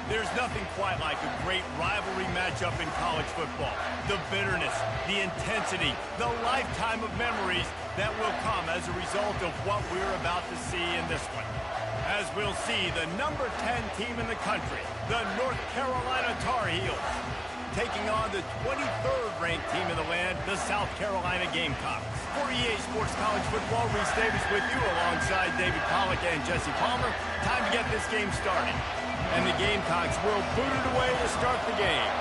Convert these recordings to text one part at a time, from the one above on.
There's nothing quite like a great rivalry matchup in college football. The bitterness, the intensity, the lifetime of memories that will come as a result of what we're about to see in this one. As we'll see the number 10 team in the country, the North Carolina Tar Heels, taking on the 23rd ranked team in the land, the South Carolina Gamecocks. For EA Sports College Football, Reese Davis with you alongside David Pollack and Jesse Palmer. Time to get this game started. And the Gamecocks will boot it away to start the game.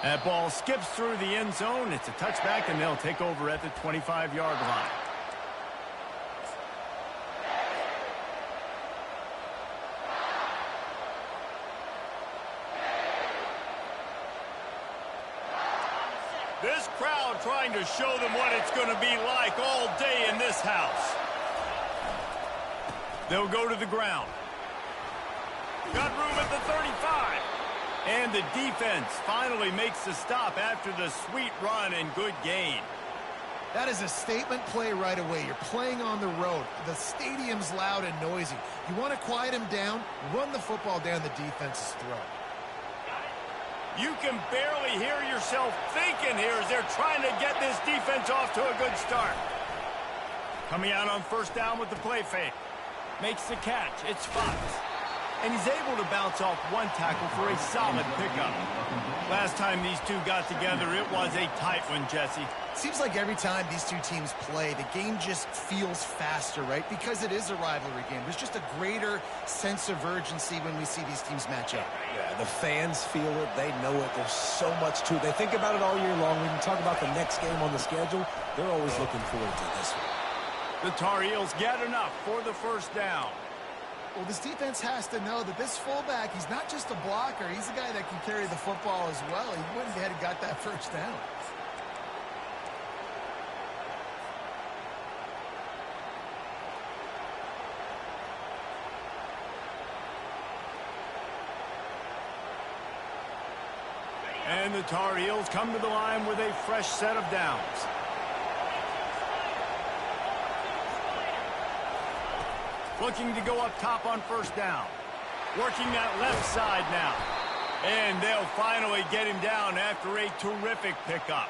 That ball skips through the end zone. It's a touchback, and they'll take over at the 25-yard line. This crowd trying to show them what it's going to be like all day in this house. They'll go to the ground. Got room at the 35. And the defense finally makes the stop after the sweet run and good gain. That is a statement play right away. You're playing on the road. The stadium's loud and noisy. You want to quiet him down, run the football down the defense's throat. You can barely hear yourself thinking here as they're trying to get this defense off to a good start. Coming out on first down with the play fake. Makes the catch. It's Fox. And he's able to bounce off one tackle for a solid pickup. Last time these two got together, it was a tight one, Jesse. Seems like every time these two teams play, the game just feels faster, right? Because it is a rivalry game. There's just a greater sense of urgency when we see these teams match up. Yeah, the fans feel it. They know it. There's so much to it. They think about it all year long. We can talk about the next game on the schedule. They're always looking forward to this one. The Tar Heels get enough for the first down. Well, this defense has to know that this fullback, he's not just a blocker. He's a guy that can carry the football as well. He went ahead and got that first down. And the Tar Heels come to the line with a fresh set of downs. Looking to go up top on first down. Working that left side now. And they'll finally get him down after a terrific pickup.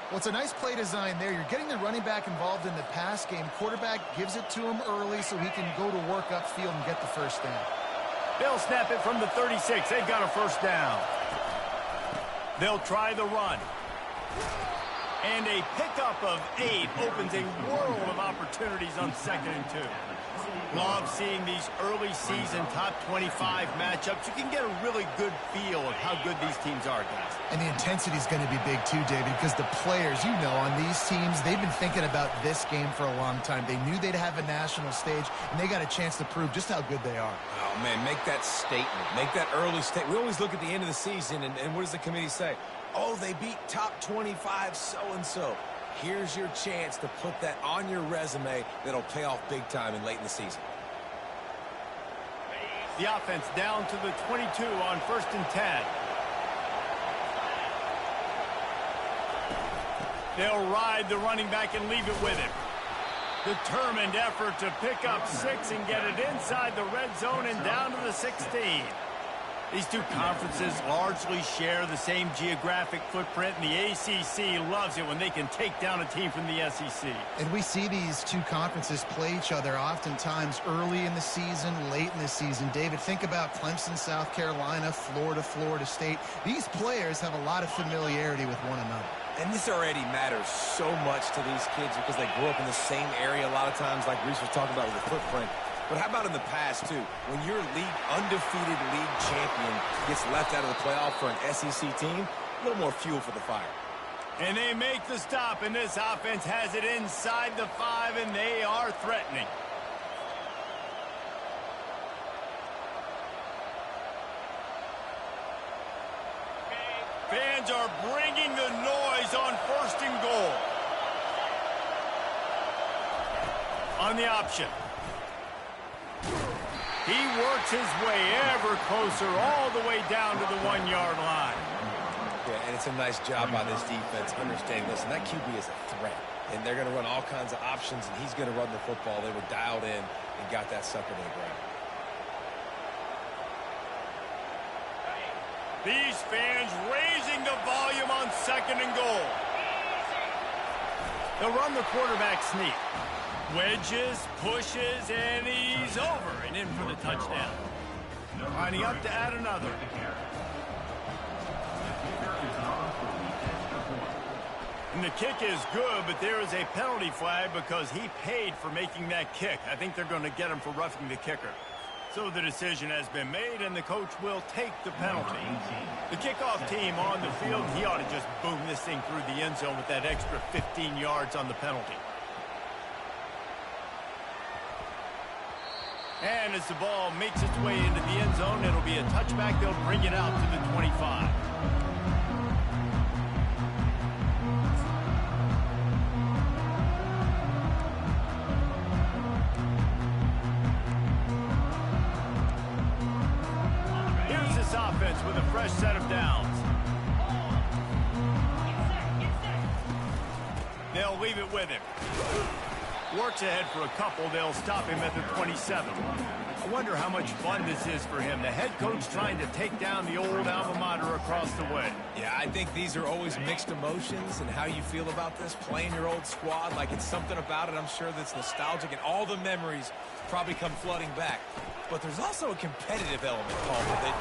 Well, it's a nice play design there. You're getting the running back involved in the pass game. Quarterback gives it to him early so he can go to work upfield and get the first down. They'll snap it from the 36. They've got a first down. They'll try the run. And a pickup of 8 opens a world of opportunities on 2nd and 2. Love seeing these early season top 25 matchups. You can get a really good feel of how good these teams are, guys. And the intensity is going to be big too, David, because the players, you know, on these teams, they've been thinking about this game for a long time. They knew they'd have a national stage, and they got a chance to prove just how good they are. Oh, man, make that statement. Make that early statement. We always look at the end of the season, and what does the committee say? Oh, they beat top 25 so-and-so. Here's your chance to put that on your resume that'll pay off big time and late in the season. The offense down to the 22 on 1st and 10. They'll ride the running back and leave it with him. Determined effort to pick up 6 and get it inside the red zone and down to the 16. These two conferences largely share the same geographic footprint, and the ACC loves it when they can take down a team from the SEC. And we see these two conferences play each other oftentimes early in the season, late in the season. David, think about Clemson, South Carolina, Florida, Florida State. These players have a lot of familiarity with one another. And this already matters so much to these kids because they grew up in the same area a lot of times, like Reese was talking about with the footprint. But how about in the past, too? When your undefeated league champion gets left out of the playoff for an SEC team, a little more fuel for the fire. And they make the stop, and this offense has it inside the 5, and they are threatening. Fans are bringing the noise on 1st and goal. On the option. He works his way ever closer all the way down to the 1-yard line. Yeah, and it's a nice job by this defense understanding, listen, that QB is a threat. and they're going to run all kinds of options, and he's going to run the football. They were dialed in and got that sucker to the ground. These fans raising the volume on 2nd and goal. They'll run the quarterback sneak. Wedges, pushes, and he's over and in for the touchdown. Lining up to add another. And the kick is good, but there is a penalty flag because he paid for making that kick. I think they're going to get him for roughing the kicker. So the decision has been made, and the coach will take the penalty. The kickoff team on the field, he ought to just boom this thing through the end zone with that extra 15 yards on the penalty. And as the ball makes its way into the end zone, it'll be a touchback. They'll bring it out to the 25. Offense with a fresh set of downs. They'll leave it with him. Works ahead for a couple. They'll stop him at the 27. I wonder how much fun this is for him. The head coach trying to take down the old alma mater across the way. Yeah, I think these are always mixed emotions, and how you feel about this, playing your old squad, like it's something about it, I'm sure, that's nostalgic, and all the memories probably come flooding back. But there's also a competitive element, Paul, with it.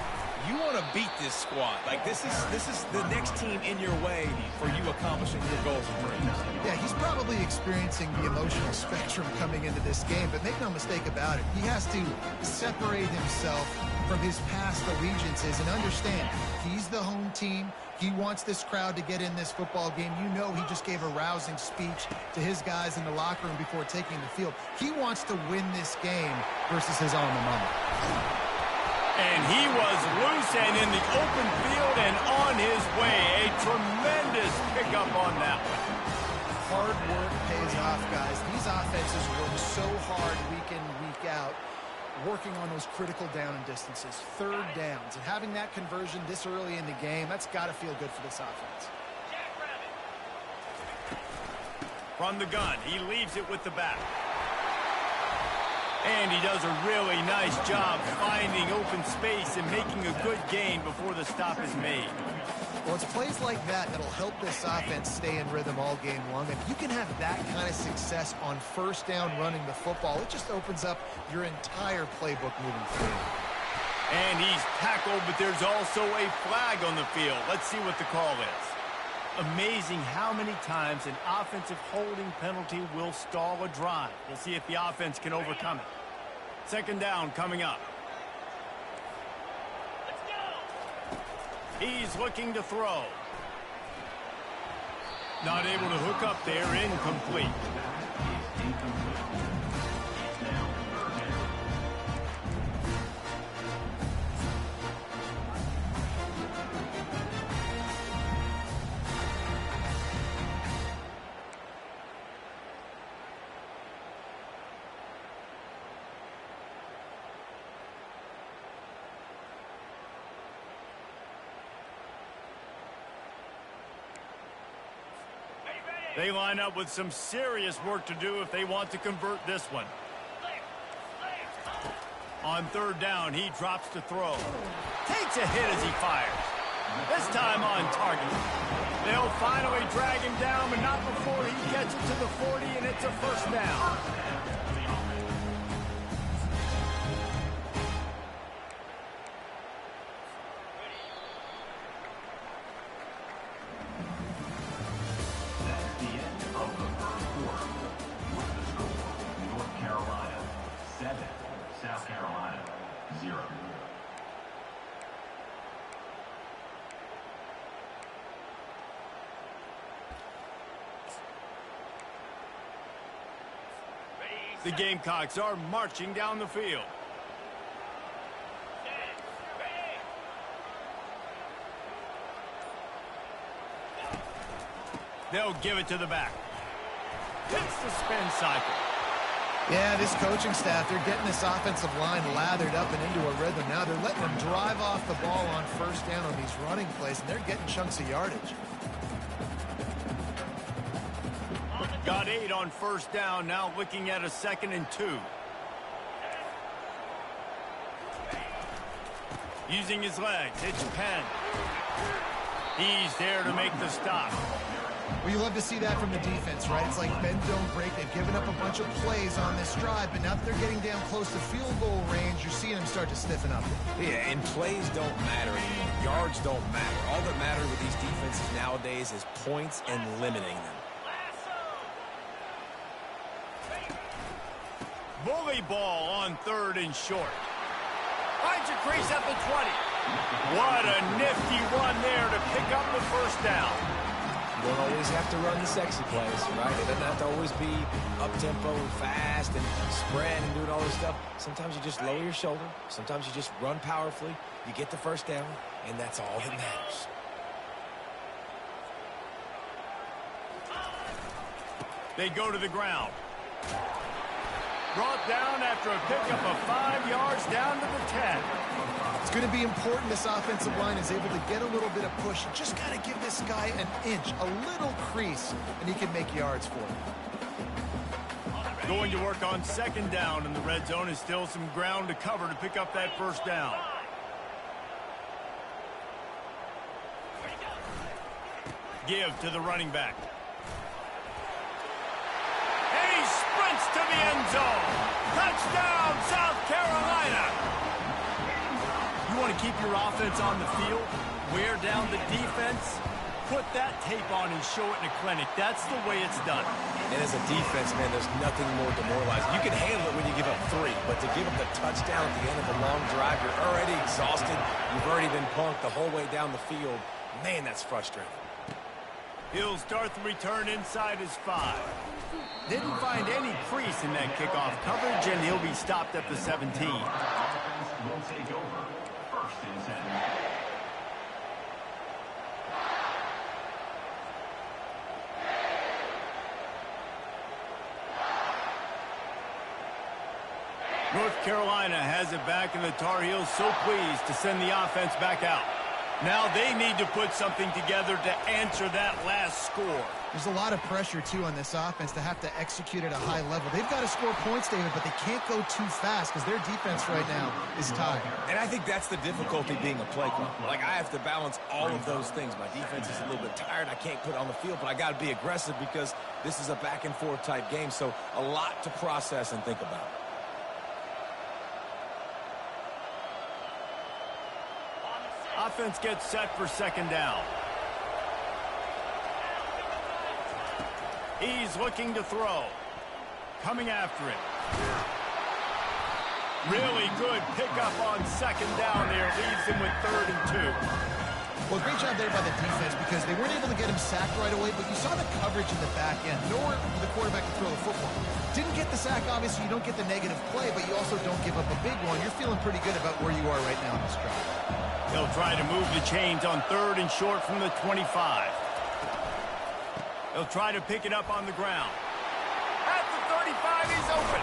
You want to beat this squad. Like, this is the next team in your way for you accomplishing your goals and dreams. Yeah, he's probably experiencing the emotional spectrum coming into this game, but make no mistake about it. He has to separate himself from his past allegiances and understand he's the home team. He wants this crowd to get in this football game. You know he just gave a rousing speech to his guys in the locker room before taking the field. He wants to win this game versus his alma mater. And he was loose and in the open field and on his way. A tremendous pickup on that one. Hard work pays off, guys. These offenses work so hard week in, week out, working on those critical down and distances, third downs. And having that conversion this early in the game, that's got to feel good for this offense. From the gun, he leaves it with the back. And he does a really nice job finding open space and making a good gain before the stop is made. Well, it's plays like that that'll help this offense stay in rhythm all game long. If you can have that kind of success on first down running the football, it just opens up your entire playbook moving forward. And he's tackled, but there's also a flag on the field. Let's see what the call is. Amazing how many times an offensive holding penalty will stall a drive. We'll see if the offense can overcome it. 2nd down coming up. Let's go. He's looking to throw. Not able to hook up there, incomplete. They line up with some serious work to do if they want to convert this one. On 3rd down, he drops to throw. Takes a hit as he fires. This time on target. They'll finally drag him down, but not before he gets it to the 40, and it's a 1st down. South Carolina, 0. The Gamecocks are marching down the field. They'll give it to the back. Hits the spin cycle. Yeah, this coaching staff, they're getting this offensive line lathered up and into a rhythm. Now they're letting them drive off the ball on 1st down on these running plays, and they're getting chunks of yardage. Got 8 on first down, now looking at a 2nd and 2. Using his legs, it's Penn. He's there to make the stop. Well, you love to see that from the defense, right? It's like bend, don't break. They've given up a bunch of plays on this drive, but now that they're getting down close to field goal range, you're seeing them start to stiffen up. Yeah, and plays don't matter anymore. Yards don't matter. All that matters with these defenses nowadays is points and limiting them. Bully ball on 3rd and short. Finds a crease at the 20. What a nifty run there to pick up the first down. You don't always have to run the sexy plays, right? It doesn't have to always be up-tempo and fast and spread and doing all this stuff. Sometimes you just lower your shoulder. Sometimes you just run powerfully. You get the first down, and that's all that matters. They go to the ground. Brought down after a pickup of 5 yards down to the 10. It's going to be important this offensive line is able to get a little bit of push. Just got to give this guy an inch, a little crease, and he can make yards for him. Going to work on 2nd down, and the red zone is still some ground to cover to pick up that first down. Give to the running back. To the end zone. Touchdown, South Carolina. You want to keep your offense on the field, wear down the defense, put that tape on and show it in a clinic. That's the way it's done. And as a defense, man, there's nothing more demoralizing. You can handle it when you give up 3, but to give up the touchdown at the end of a long drive, you're already exhausted. You've already been punked the whole way down the field. Man, that's frustrating. He'll start the return inside his 5. Didn't find any crease in that kickoff coverage, and he'll be stopped at the 17. Will take over 1st and 10. North Carolina has it back, and the Tar Heels so pleased to send the offense back out. Now they need to put something together to answer that last score. There's a lot of pressure, too, on this offense to have to execute at a high level. They've got to score points, David, but they can't go too fast because their defense right now is tired. And I think that's the difficulty being a play caller. Like, I have to balance all of those things. My defense is a little bit tired. I can't put it on the field, but I got to be aggressive because this is a back-and-forth type game, so a lot to process and think about. Offense gets set for 2nd down. He's looking to throw. Coming after it. Really good pickup on 2nd down there. Leaves him with 3rd and 2. Well, great job there by the defense because they weren't able to get him sacked right away, but you saw the coverage in the back end. Nowhere for the quarterback to throw the football. Didn't get the sack, obviously. You don't get the negative play, but you also don't give up a big one. You're feeling pretty good about where you are right now in this drive. He'll try to move the chains on 3rd and short from the 25. He'll try to pick it up on the ground. At the 35, he's open.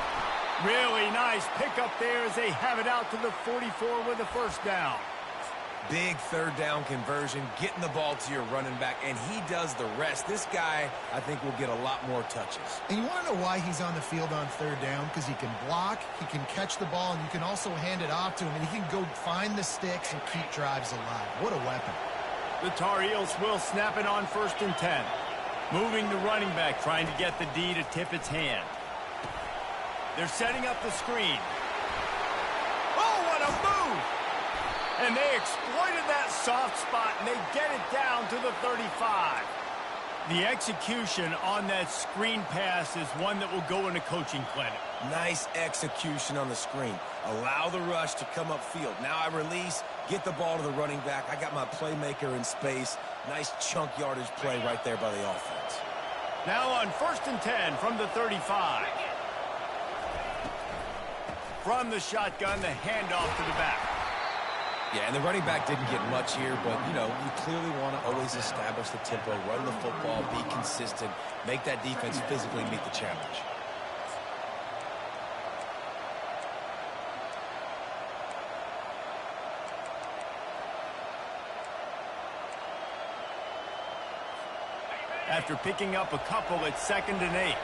Really nice pickup there as they have it out to the 44 with a first down. Big 3rd down conversion, getting the ball to your running back, and he does the rest. This guy, I think, will get a lot more touches. And you want to know why he's on the field on 3rd down? Because he can block, he can catch the ball, and you can also hand it off to him, and he can go find the sticks and keep drives alive. What a weapon. The Tar Heels will snap it on 1st and 10. Moving the running back, trying to get the D to tip its hand. They're setting up the screen. Oh, what a move! And they exploited that soft spot, and they get it down to the 35. The execution on that screen pass is one that will go in a coaching clinic. Nice execution on the screen. Allow the rush to come upfield. Now I release, get the ball to the running back. I got my playmaker in space. Nice chunk yardage play right there by the offense. Now on 1st and 10 from the 35. From the shotgun, the handoff to the back. Yeah, and the running back didn't get much here, but, you know, you clearly want to always establish the tempo, run the football, be consistent, make that defense physically meet the challenge. after picking up a couple at 2nd and 8.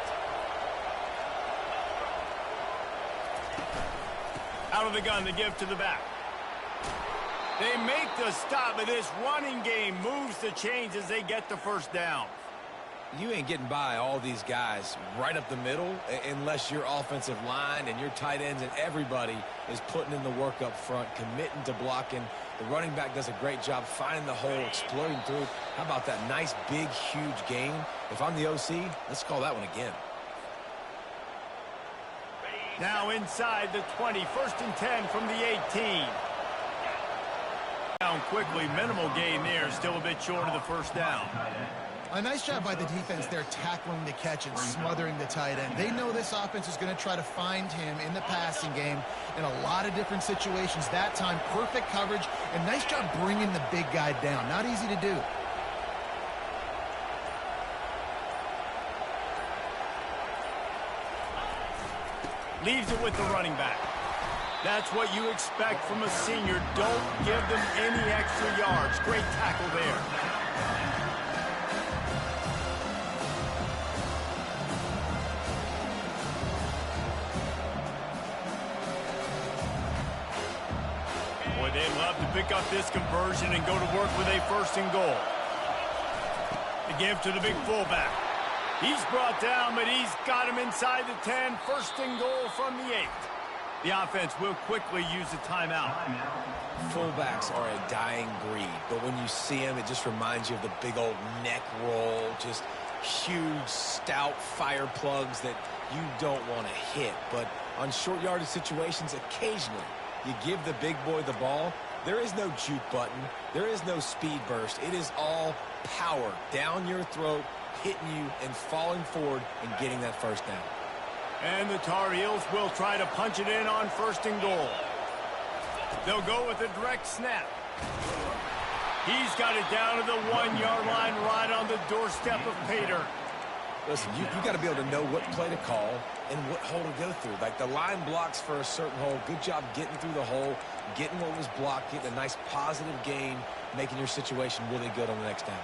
Out of the gun, the give to the back. They make the stop, but this running game moves the chains as they get the first down. You ain't getting by all these guys right up the middle unless your offensive line and your tight ends and everybody is putting in the work up front, committing to blocking. The running back does a great job finding the hole, exploding through. How about that nice, big, huge gain? If I'm the OC, let's call that one again. Now inside the 20, 1st and 10 from the 18. Down quickly, minimal gain there, still a bit short of the first down. A nice job by the defense there tackling the catch and smothering the tight end. They know this offense is going to try to find him in the passing game in a lot of different situations. That time, perfect coverage and nice job bringing the big guy down. Not easy to do. Leaves it with the running back. That's what you expect from a senior. Don't give them any extra yards. Great tackle there. Boy, they'd love to pick up this conversion and go to work with a 1st and goal. The give to the big fullback. He's brought down, but he's got him inside the 10. 1st and goal from the 8. The offense will quickly use a timeout. Fullbacks are a dying breed, but when you see them, it just reminds you of the big old neck roll, just huge, stout fire plugs that you don't want to hit. But on short yardage situations, occasionally, you give the big boy the ball. There is no juke button. There is no speed burst. It is all power down your throat, hitting you and falling forward and getting that first down. And the Tar Heels will try to punch it in on 1st and goal. They'll go with a direct snap. He's got it down to the 1-yard line right on the doorstep of Pater. Listen, you got to be able to know what play to call and what hole to go through. Like the line blocks for a certain hole. Good job getting through the hole, getting what was blocked, getting a nice positive gain, making your situation really good on the next down.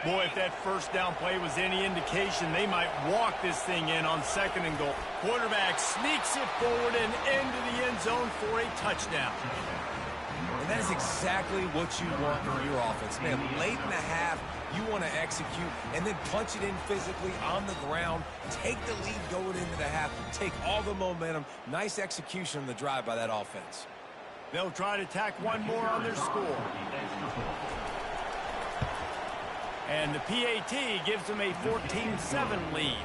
Boy, if that first down play was any indication, they might walk this thing in on 2nd and goal. Quarterback sneaks it forward and into the end zone for a touchdown. And that is exactly what you want from your offense. Man, late in the half, you want to execute and then punch it in physically on the ground, take the lead going into the half, take all the momentum. Nice execution on the drive by that offense. They'll try to tack one more on their score. And the PAT gives them a 14-7 lead.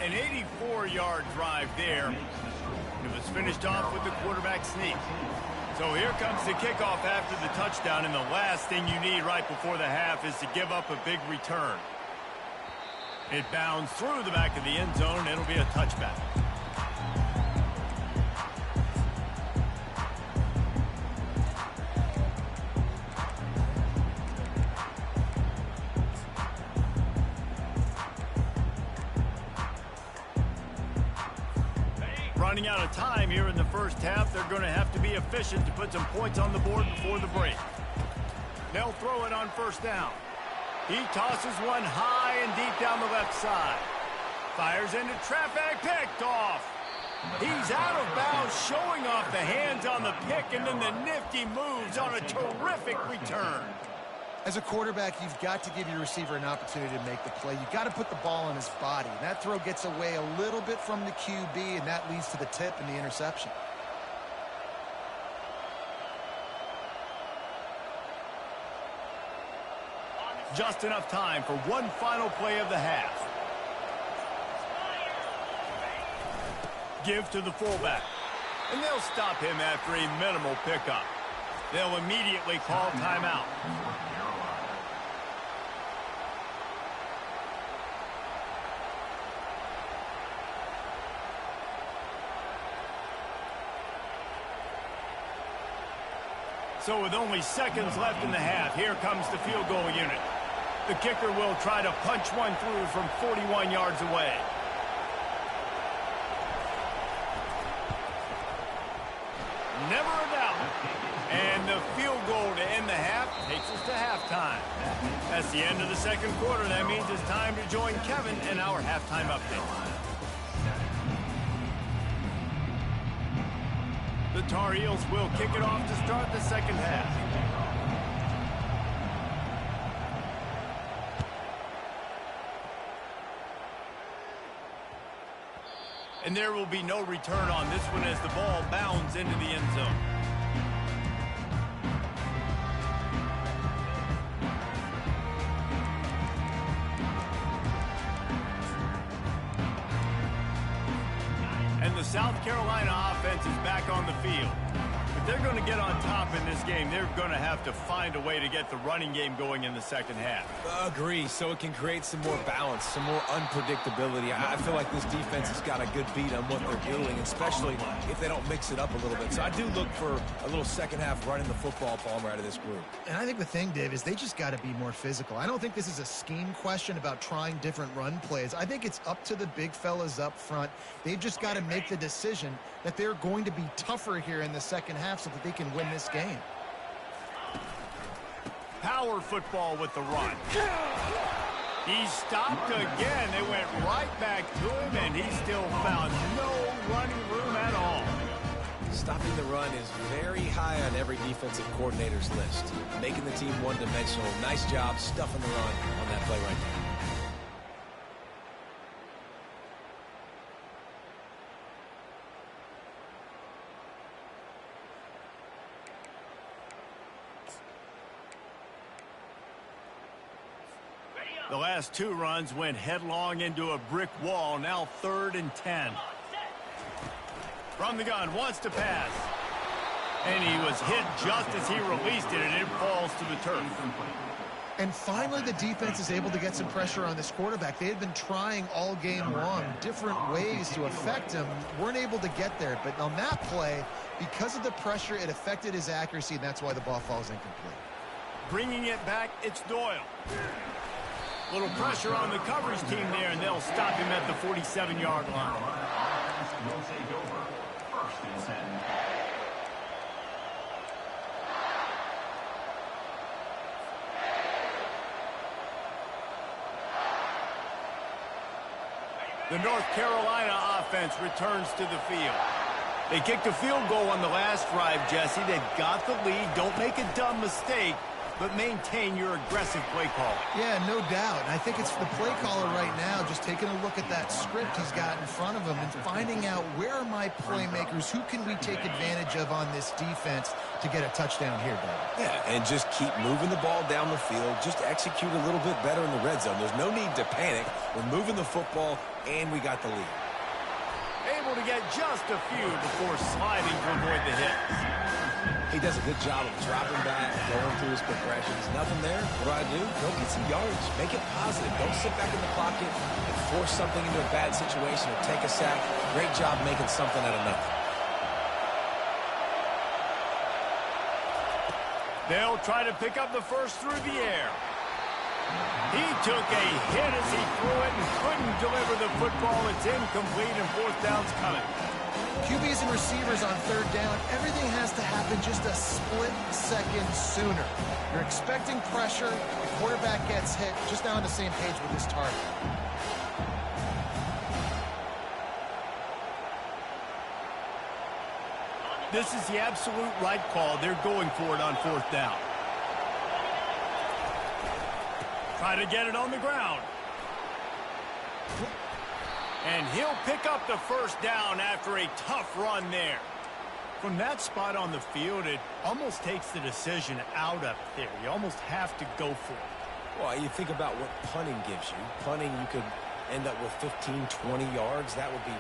An 84-yard drive there. It was finished off with the quarterback sneak. So here comes the kickoff after the touchdown, and the last thing you need right before the half is to give up a big return. It bounds through the back of the end zone. It'll be a touchback. Running out of time here in the first half. They're going to have to be efficient to put some points on the board before the break. They'll throw it on 1st down. He tosses one high and deep down the left side. Fires into traffic, picked off. He's out of bounds, showing off the hands on the pick, and then the nifty moves on a terrific return. As a quarterback, you've got to give your receiver an opportunity to make the play. You've got to put the ball on his body. And that throw gets away a little bit from the QB, and that leads to the tip and the interception. Just enough time for one final play of the half. Give to the fullback. And they'll stop him after a minimal pickup. They'll immediately call timeout. So with only seconds left in the half, here comes the field goal unit. The kicker will try to punch one through from 41 yards away. never a doubt. And the field goal to end the half takes us to halftime. That's the end of the second quarter. That means it's time to join Kevin in our halftime update. The Tar Heels will kick it off to start the second half. And there will be no return on this one as the ball bounds into the end zone. And the South Carolina offense is back on the field. If they're going to get on top in this game, they're going to have to find a way to get the running game going in the second half. Agree, so it can create some more balance, some more unpredictability. I feel like this defense has got a good beat on what they're doing, especially if they don't mix it up a little bit. So I do look for a little second half running the football, Palmer, out of this group. And I think the thing, Dave, is they just got to be more physical. I don't think this is a scheme question about trying different run plays. I think it's up to the big fellas up front. They've just got to make the decision that they're going to be tougher here in the second half so that they can win this game. Power football with the run. He stopped again. They went right back to him, and he still found no running room at all. Stopping the run is very high on every defensive coordinator's list. Making the team one-dimensional. Nice job stuffing the run on that play right there. The last two runs went headlong into a brick wall. Now 3rd and 10. From the gun, wants to pass. And he was hit just as he released it, and it falls to the turf. And finally, the defense is able to get some pressure on this quarterback. They had been trying all game long different ways to affect him. Weren't able to get there. But on that play, because of the pressure, it affected his accuracy, and that's why the ball falls incomplete. Bringing it back, it's Doyle. Little pressure on the coverage team there, and they'll stop him at the 47-yard line. Will take over. 1st and 10. The North Carolina offense returns to the field. They kicked a field goal on the last drive, Jesse. They've got the lead. Don't make a dumb mistake, but maintain your aggressive play call. Yeah, no doubt. And I think it's the play caller right now just taking a look at that script he's got in front of him and finding out where are my playmakers, who can we take advantage of on this defense to get a touchdown here, Dave. Yeah, and just keep moving the ball down the field. Just execute a little bit better in the red zone. There's no need to panic. We're moving the football, and we got the lead. Able to get just a few before sliding to avoid the hit. He does a good job of dropping back, going through his progressions. Nothing there. What do? Go get some yards. Make it positive. Don't sit back in the pocket and force something into a bad situation or take a sack. Great job making something out of nothing. They'll try to pick up the first through the air. He took a hit as he threw it and couldn't deliver the football. It's incomplete, and 4th down's coming. QBs and receivers on 3rd down, everything has to happen just a split second sooner. You're expecting pressure, the quarterback gets hit, just now on the same page with his target. This is the absolute right call. They're going for it on 4th down. Try to get it on the ground. And he'll pick up the 1st down after a tough run there. From that spot on the field, it almost takes the decision out of there. You almost have to go for it. Well, you think about what punting gives you. Punting, you could end up with 15, 20 yards. That would be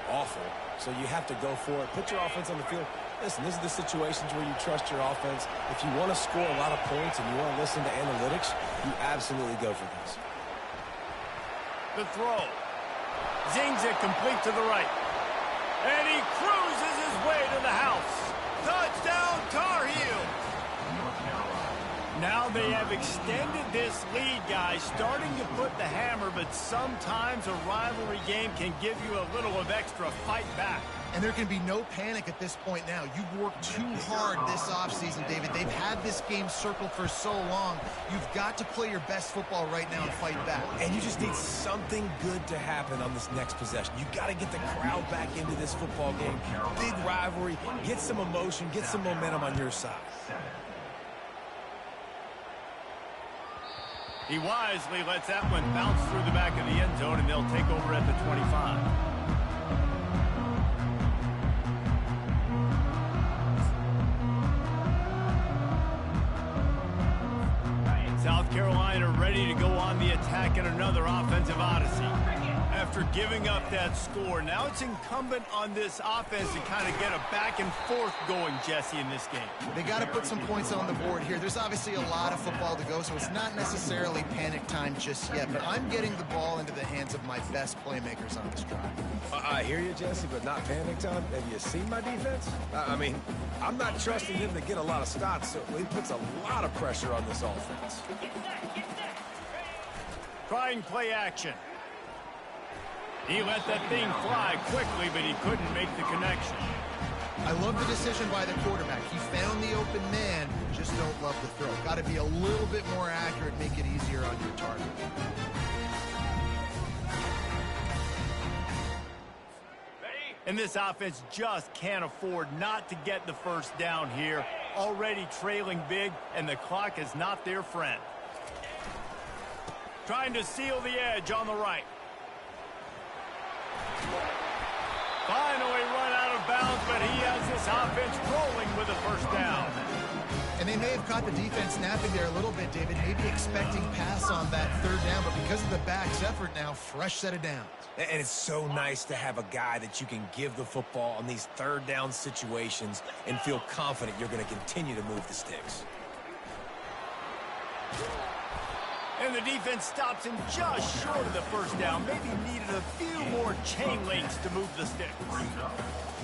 awful. So you have to go for it. Put your offense on the field. Listen, this is the situations where you trust your offense. If you want to score a lot of points and you want to listen to analytics, you absolutely go for this. The throw. Zings it complete to the right. And he cruises his way to the house. Touchdown, Tar Heels. Now they have extended this lead, guys, starting to put the hammer, but sometimes a rivalry game can give you a little of extra fight back. And there can be no panic at this point now. You've worked too hard this offseason, David. They've had this game circled for so long. You've got to play your best football right now and fight back. And you just need something good to happen on this next possession. You got to get the crowd back into this football game. Big rivalry. Get some emotion. Get some momentum on your side. He wisely lets that one bounce through the back of the end zone, and they'll take over at the 25. South Carolina ready to go on the attack in another offensive odyssey. After giving up that score, now it's incumbent on this offense to kind of get a back and forth going, Jesse, in this game. They got to put some points on the board here. There's obviously a lot of football to go, so it's not necessarily panic time just yet, but I'm getting the ball into the hands of my best playmakers on this drive. I hear you, Jesse, but not panic time. Have you seen my defense? I mean, I'm not trusting them to get a lot of stops, so it puts a lot of pressure on this offense. Trying play action. He let that thing fly quickly, but he couldn't make the connection. I love the decision by the quarterback. He found the open man, just don't love the throw. Got to be a little bit more accurate, make it easier on your target. And this offense just can't afford not to get the first down here. Already trailing big, and the clock is not their friend. Trying to seal the edge on the right. Finally run out of bounds, but he has this offense rolling with a first down. And they may have caught the defense napping there a little bit, David, maybe expecting pass on that third down, but because of the back's effort now, fresh set of downs. And it's so nice to have a guy that you can give the football on these third down situations and feel confident you're going to continue to move the sticks. And the defense stops him just short of the first down. Maybe needed a few more chain links to move the sticks.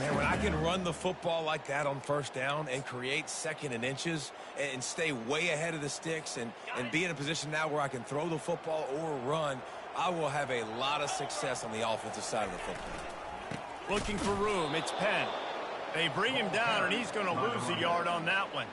Man, when I can run the football like that on first down and create second and inches and stay way ahead of the sticks and be in a position now where I can throw the football or run, I will have a lot of success on the offensive side of the football. Looking for room. It's Penn. They bring him down, and he's going to lose a yard on that one.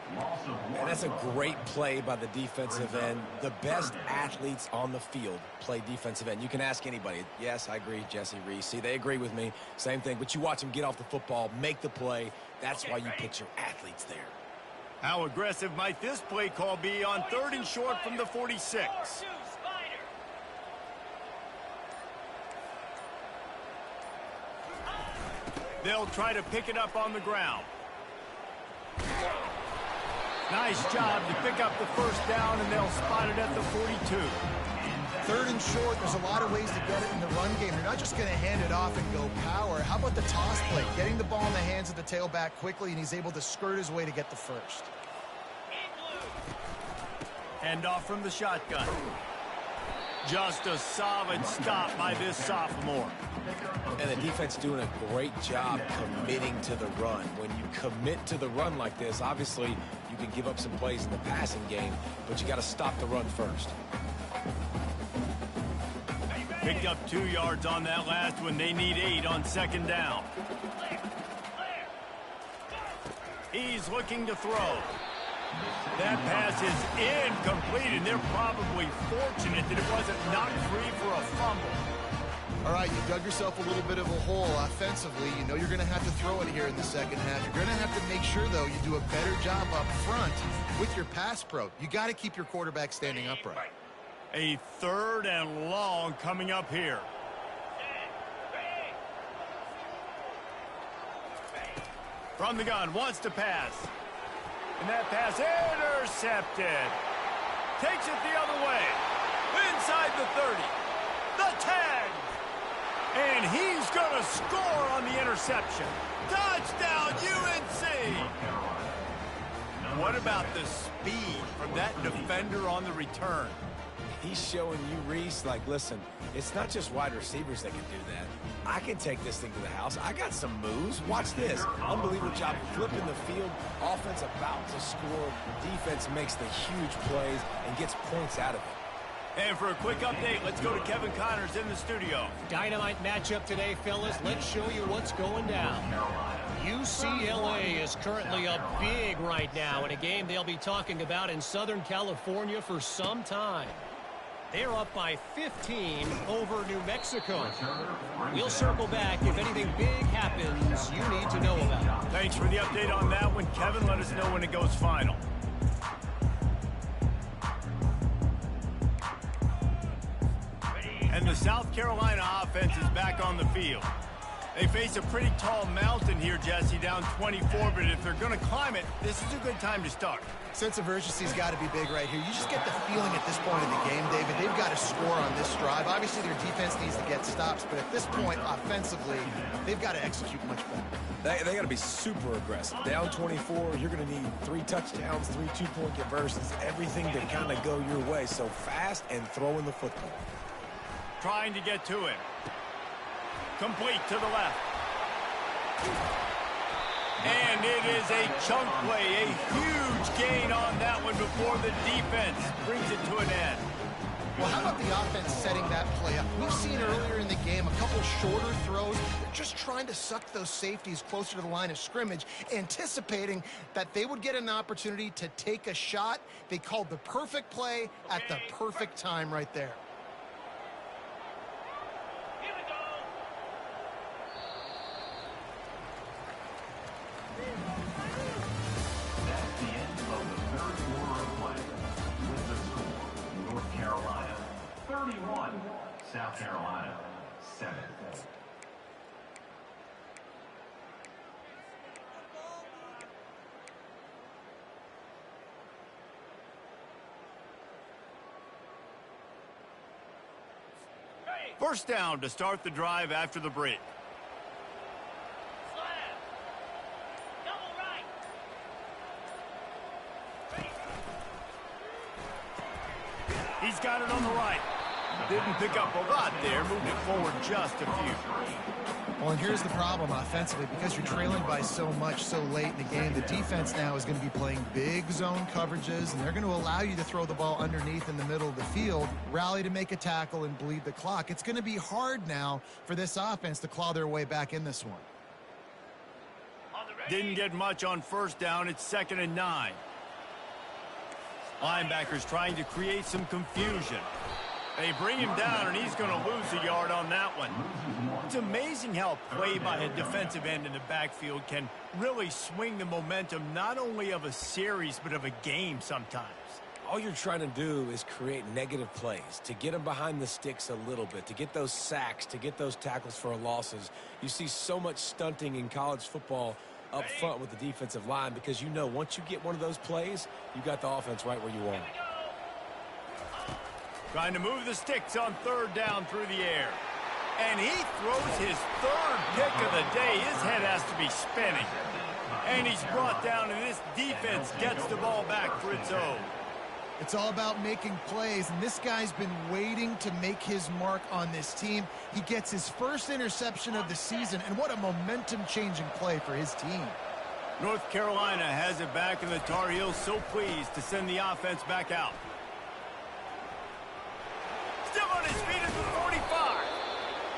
And that's a great play by the defensive end. The best athletes on the field play defensive end. You can ask anybody. Yes, I agree, Jesse Reese. See, they agree with me. Same thing. But you watch them get off the football, make the play. That's why you put your athletes there. How aggressive might this play call be on 3rd and short from the 46? They'll try to pick it up on the ground. Nice job to pick up the first down, and they'll spot it at the 42. 3rd and short, there's a lot of ways to get it in the run game. You're not just going to hand it off and go power. How about the toss play? Getting the ball in the hands of the tailback quickly, and he's able to skirt his way to get the first. Hand off from the shotgun. Just a solid stop by this sophomore. And the defense doing a great job committing to the run. When you commit to the run like this, obviously you can give up some plays in the passing game, but you got to stop the run first. Picked up 2 yards on that last one. They need 8 on 2nd down. He's looking to throw. That pass is incomplete, and they're probably fortunate that it wasn't knocked free for a fumble. All right, you dug yourself a little bit of a hole offensively. You know you're going to have to throw it here in the second half. You're going to have to make sure, though, you do a better job up front with your pass pro. You got to keep your quarterback standing upright. A 3rd and long coming up here. From the gun, wants to pass. And that pass intercepted. Takes it the other way. Inside the 30. The tag. And he's going to score on the interception. Touchdown, UNC! What about the speed from that defender on the return? He's showing you, Reese, like, listen, it's not just wide receivers that can do that. I can take this thing to the house. I got some moves. Watch this. Unbelievable job flipping the field. Offense about to score. Defense makes the huge plays and gets points out of it. And for a quick update, let's go to Kevin Connors in the studio. Dynamite matchup today, fellas. Let's show you what's going down. UCLA is currently up big right now in a game they'll be talking about in Southern California for some time. They're up by 15 over New Mexico. We'll circle back if anything big happens you need to know about. Thanks for the update on that one, Kevin. Let us know when it goes final. And the South Carolina offense is back on the field. They face a pretty tall mountain here, Jesse, down 24, but if they're going to climb it, this is a good time to start. Sense of urgency's got to be big right here. You just get the feeling at this point in the game, David, they've got to score on this drive. Obviously, their defense needs to get stops, but at this point, offensively, they've got to execute much better. They got to be super aggressive. Down 24, you're going to need 3 touchdowns, 3 two-point conversions, everything to kind of go your way. So fast and throwing the football. Trying to get to him. Complete to the left. And it is a chunk play, a huge gain on that one before the defense brings it to an end. Well, how about the offense setting that play up? We've seen earlier in the game a couple shorter throws. They're just trying to suck those safeties closer to the line of scrimmage, anticipating that they would get an opportunity to take a shot. They called the perfect play at the perfect time right there. That's the end of the third quarter of play. With the score, North Carolina 31, South Carolina 7. First down to start the drive after the break. He's got it on the right. Didn't pick up a lot there, moved it forward just a few. Well, and here's the problem offensively. Because you're trailing by so much so late in the game, the defense now is going to be playing big zone coverages, and they're going to allow you to throw the ball underneath in the middle of the field, rally to make a tackle, and bleed the clock. It's going to be hard now for this offense to claw their way back in this one. Didn't get much on first down. It's 2nd and 9. Linebackers trying to create some confusion. They bring him down, and he's going to lose a yard on that one. It's amazing how a play by a defensive end in the backfield can really swing the momentum not only of a series but of a game sometimes. All you're trying to do is create negative plays, to get them behind the sticks a little bit, to get those sacks, to get those tackles for losses. You see so much stunting in college football up front with the defensive line because you know once you get one of those plays, you got the offense right where you want it. Trying to move the sticks on 3rd down through the air. And he throws his 3rd pick of the day. His head has to be spinning. And he's brought down, and this defense gets the ball back for its own. It's all about making plays, and this guy's been waiting to make his mark on this team. He gets his first interception of the season, and what a momentum-changing play for his team. North Carolina has it back, and the Tar Heels so pleased to send the offense back out. Still on his feet at the 45.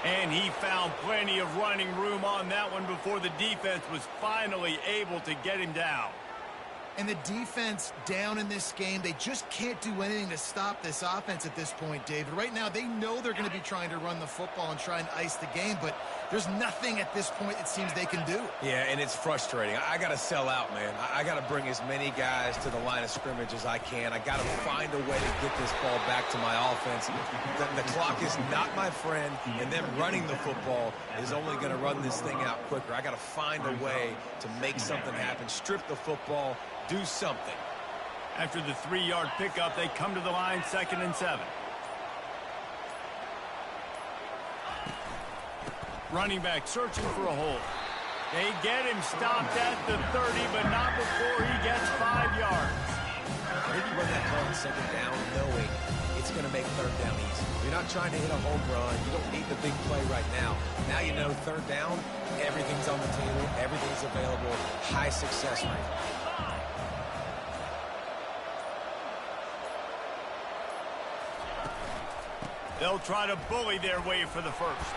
And he found plenty of running room on that one before the defense was finally able to get him down. And the defense down in this game, they just can't do anything to stop this offense at this point, David. Right now, they know they're going to be trying to run the football and try and ice the game, but there's nothing at this point it seems they can do. Yeah, and it's frustrating. I got to sell out, man. I got to bring as many guys to the line of scrimmage as I can. I got to find a way to get this ball back to my offense. The clock is not my friend, and them running the football is only going to run this thing out quicker. I got to find a way to make something happen, strip the football, do something. After the 3-yard pickup, they come to the line 2nd and 7. Running back searching for a hole. They get him stopped at the 30, but not before he gets 5 yards. Maybe run that play on 2nd down knowing it's going to make 3rd third down easy. You're not trying to hit a home run. You don't need the big play right now. Now you know third down, everything's on the table, everything's available, high success rate. They'll try to bully their way for the first.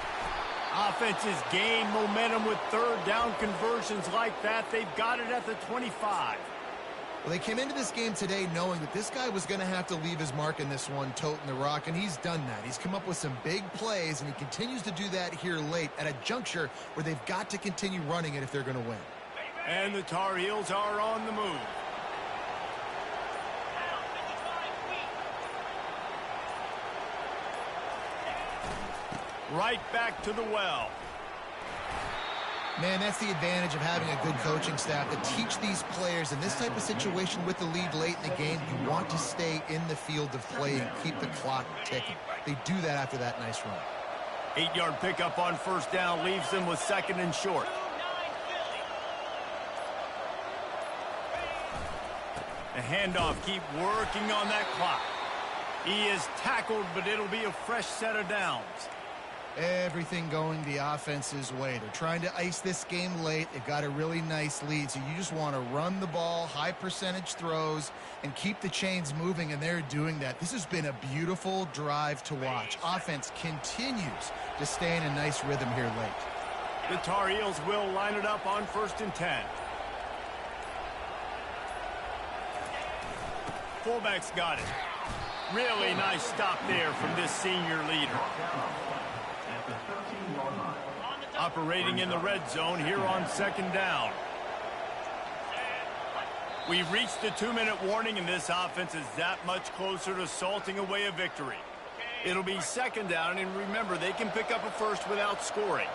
Offenses gain momentum with third down conversions like that. They've got it at the 25. Well, they came into this game today knowing that this guy was going to have to leave his mark in this one, toting the rock, and he's done that. He's come up with some big plays, and he continues to do that here late at a juncture where they've got to continue running it if they're going to win. And the Tar Heels are on the move. Right back to the well. Man, that's the advantage of having a good coaching staff to teach these players in this type of situation with the lead late in the game. You want to stay in the field of play and keep the clock ticking. They do that after that nice run. 8-yard pickup on first down leaves them with second and short. The handoff, keep working on that clock. He is tackled, but it'll be a fresh set of downs. Everything going the offense's way. They're trying to ice this game late. They've got a really nice lead, so you just want to run the ball, high percentage throws, and keep the chains moving, and they're doing that. This has been a beautiful drive to watch. Offense continues to stay in a nice rhythm here late. The Tar Heels will line it up on 1st and 10. Fullback's got it. Really nice stop there from this senior leader. Operating in the red zone here on 2nd down. We've reached the 2-minute warning, and this offense is that much closer to salting away a victory. It'll be 2nd down, and remember, they can pick up a first without scoring.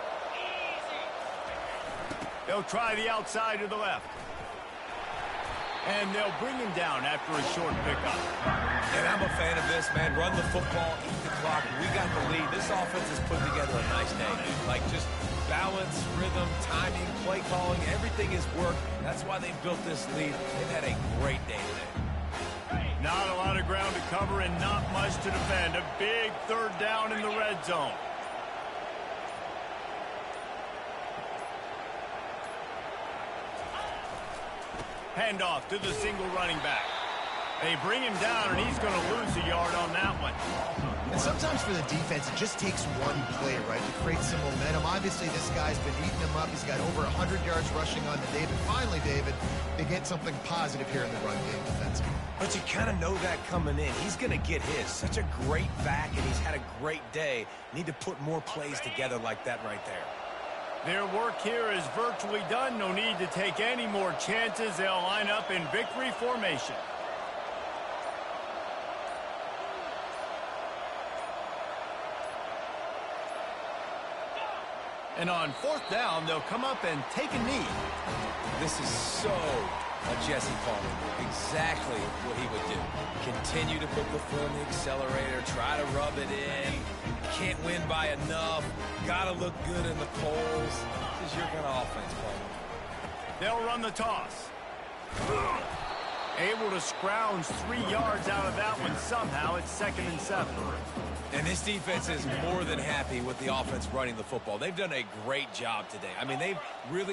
They'll try the outside to the left. And they'll bring him down after a short pickup. And I'm a fan of this, man. Run the football, eat the clock. We got the lead. This offense has put together a nice day, dude. Like, just balance, rhythm, timing, play calling, everything has worked. That's why they built this lead. They've had a great day today. Not a lot of ground to cover and not much to defend. A big third down in the red zone. Handoff to the single running back. They bring him down, and he's going to lose a yard on that one. And sometimes for the defense, it just takes one play, right, to create some momentum. Obviously, this guy's been eating them up. He's got over 100 yards rushing on to David. Finally, David, they get something positive here in the run game defensively. But you kind of know that coming in. He's going to get his. Such a great back, and he's had a great day. Need to put more plays together like that right there. Their work here is virtually done. No need to take any more chances. They'll line up in victory formation. And on 4th down, they'll come up and take a knee. This is so a Jesse Palmer. Exactly what he would do. Continue to put the foot on the accelerator, try to rub it in. Can't win by enough. Gotta look good in the polls. This is your kind of offense, Palmer. They'll run the toss. Able to scrounge 3 yards out of that one somehow. It's 2nd and 7. And this defense is more than happy with the offense running the football. They've done a great job today. I mean, they've really